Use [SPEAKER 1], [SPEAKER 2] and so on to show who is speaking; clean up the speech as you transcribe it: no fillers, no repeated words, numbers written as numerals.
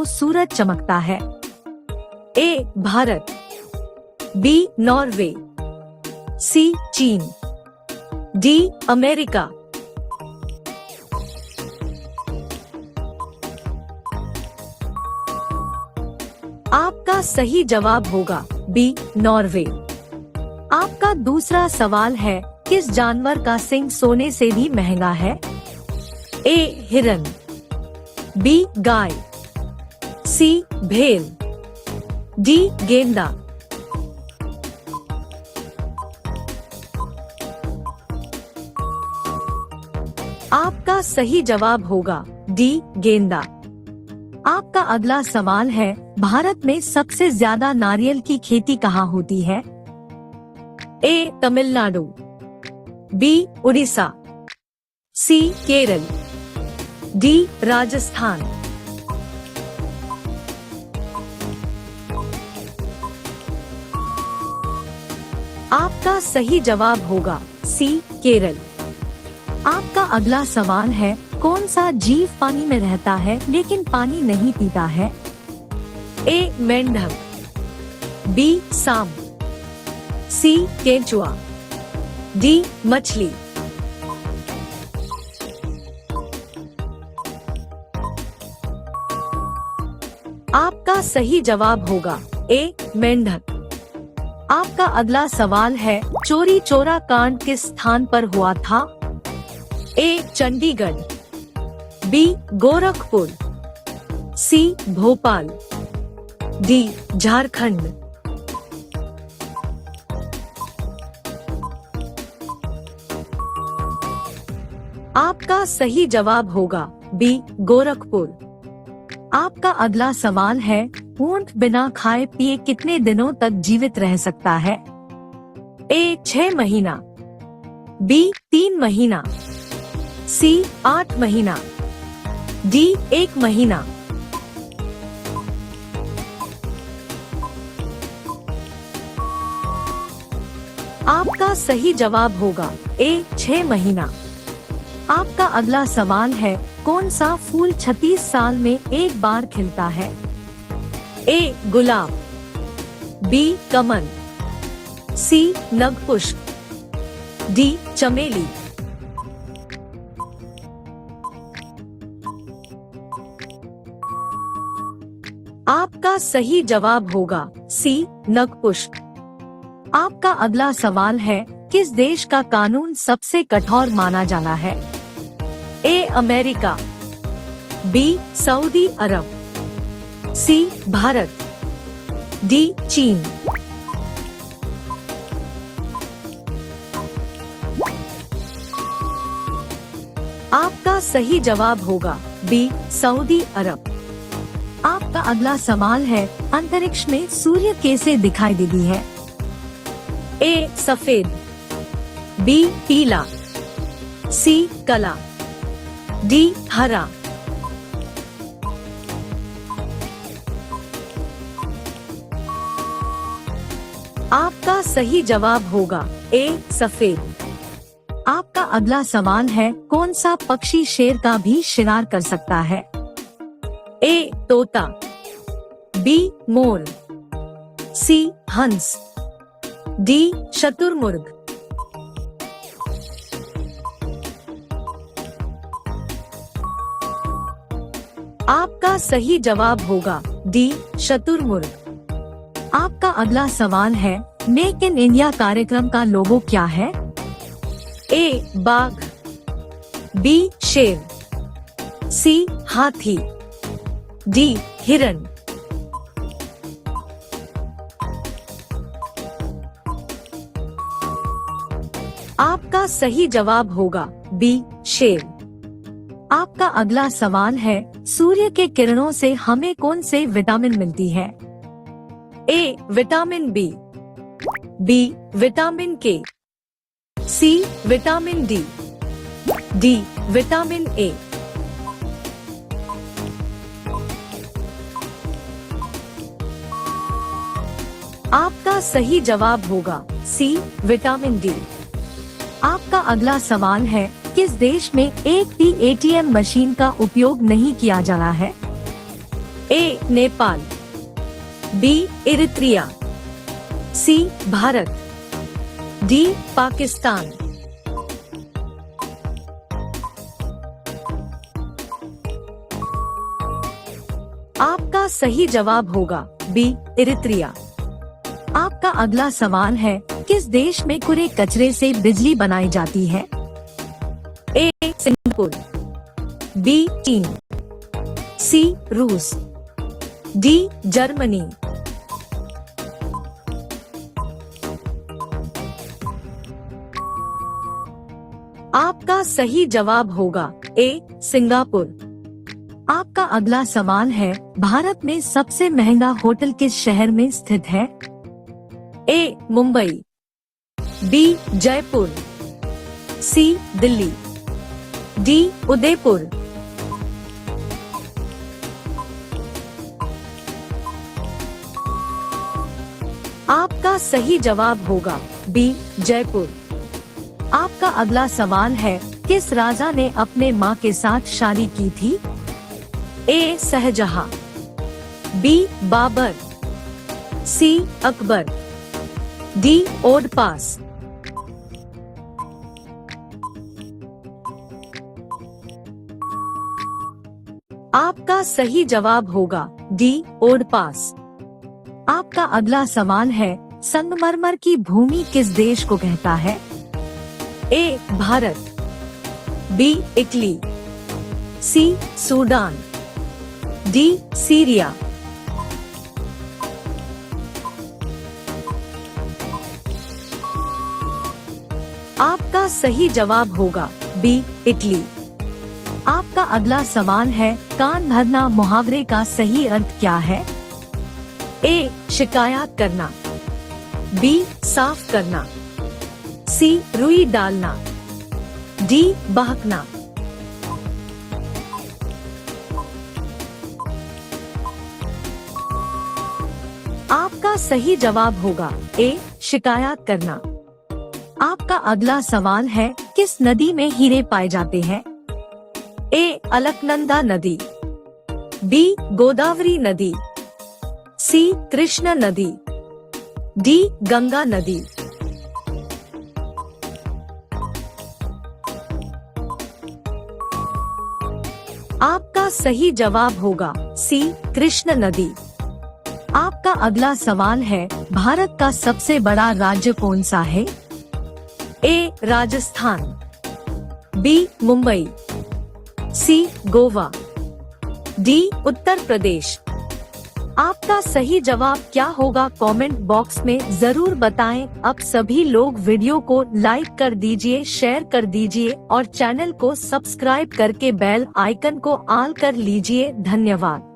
[SPEAKER 1] सूरज चमकता है? ए Bharat, B Norway, सी चीन, डी अमेरिका। आपका सही जवाब होगा बी नॉर्वे। आपका दूसरा सवाल है, किस जानवर का सिंग सोने से भी महंगा है? ए हिरन, बी गाय, सी भेल, डी गेंडा। आपका सही जवाब होगा डी गेंदा। आपका अगला सवाल है, भारत में सबसे ज्यादा नारियल की खेती कहाँ होती है? ए तमिलनाडु, बी उड़ीसा, सी केरल, डी राजस्थान। आपका सही जवाब होगा सी केरल। आपका अगला सवाल है, कौन सा जीव पानी में रहता है लेकिन पानी नहीं पीता है? ए मेंढक, बी सांप, सी केंचुआ, डी मछली। आपका सही जवाब होगा ए मेंढक। आपका अगला सवाल है, चोरी चोरा कांड किस स्थान पर हुआ था? ए चंडीगढ़, बी गोरखपुर, सी भोपाल, डी झारखंड। आपका सही जवाब होगा बी गोरखपुर। आपका अगला सवाल है, ऊंट बिना खाए पिए कितने दिनों तक जीवित रह सकता है? ए 6 महीना, बी 3 महीना, सी 8 महीना, डी 1 महीना। आपका सही जवाब होगा ए 6 महीना। आपका अगला सवाल है, कौन सा फूल 36 साल में एक बार खिलता है? ए गुलाब, बी कमल, सी नगपुष्प, डी चमेली। आपका सही जवाब होगा सी नगपुष्प। आपका अगला सवाल है, किस देश का कानून सबसे कठोर माना जाना है? ए अमेरिका, बी सऊदी अरब, सी भारत, डी चीन। आपका सही जवाब होगा बी सऊदी अरब। आपका अगला सवाल है, अंतरिक्ष में सूर्य कैसे दिखाई देती है? ए सफेद, बी पीला, सी काला, डी हरा। आपका सही जवाब होगा ए सफेद। आपका अगला सवाल है, कौन सा पक्षी शेर का भी शिकार कर सकता है? ए तोता, बी मोर, सी हंस, डी शुतुरमुर्ग। आपका सही जवाब होगा डी शुतुरमुर्ग। आपका अगला सवाल है, मेक इन इंडिया कार्यक्रम का लोगो क्या है? ए बाघ, बी शेर, सी हाथी, डी हिरन। आपका सही जवाब होगा बी शेर। आपका अगला सवाल है, सूर्य के किरणों से हमें कौन से विटामिन मिलती है? A vitamin B, B vitamin K, C vitamin D, D vitamin A. आपका सही जवाब होगा सी विटामिन डी। आपका अगला सवाल है, किस देश में एक भी एटीएम मशीन का उपयोग नहीं किया जा रहा है? ए नेपाल, बी इरित्रिया, सी भारत, डी पाकिस्तान। आपका सही जवाब होगा बी इरित्रिया। आपका अगला सवाल है, किस देश में कूड़े कचरे से बिजली बनाई जाती है? ए सिंगापुर, बी चीन, सी रूस, डी जर्मनी। आपका सही जवाब होगा ए सिंगापुर। आपका अगला सवाल है, भारत में सबसे महंगा होटल किस शहर में स्थित है? ए मुंबई, बी जयपुर, सी दिल्ली, डी उदयपुर। आपका सही जवाब होगा बी जयपुर। आपका अगला सवाल है, किस राजा ने अपने मां के साथ शादी की थी? ए शाहजहां, बी बाबर, सी अकबर, डी ओडपास। आपका सही जवाब होगा डी ओडपास। आपका अगला सवाल है, संगमरमर की भूमि किस देश को कहता है? ए भारत, बी इटली, सी सूडान, डी सीरिया। आपका सही जवाब होगा बी इटली। आपका अगला सवाल है, कान भरना मुहावरे का सही अर्थ क्या है? ए शिकायत करना, बी साफ करना, सी रुई डालना, डी बहकना। आपका सही जवाब होगा ए शिकायत करना। आपका अगला सवाल है, किस नदी में हीरे पाए जाते हैं? ए अलकनंदा नदी, बी गोदावरी नदी, सी कृष्ण नदी, डी गंगा नदी। आपका सही जवाब होगा सी कृष्ण नदी। आपका अगला सवाल है, भारत का सबसे बड़ा राज्य कौन सा है? ए राजस्थान, बी मुंबई, सी गोवा, डी उत्तर प्रदेश। आपका सही जवाब क्या होगा कमेंट बॉक्स में जरूर बताएं। अब सभी लोग वीडियो को लाइक कर दीजिए, शेयर कर दीजिए और चैनल को सब्सक्राइब करके बेल आइकन को ऑल कर लीजिए। धन्यवाद।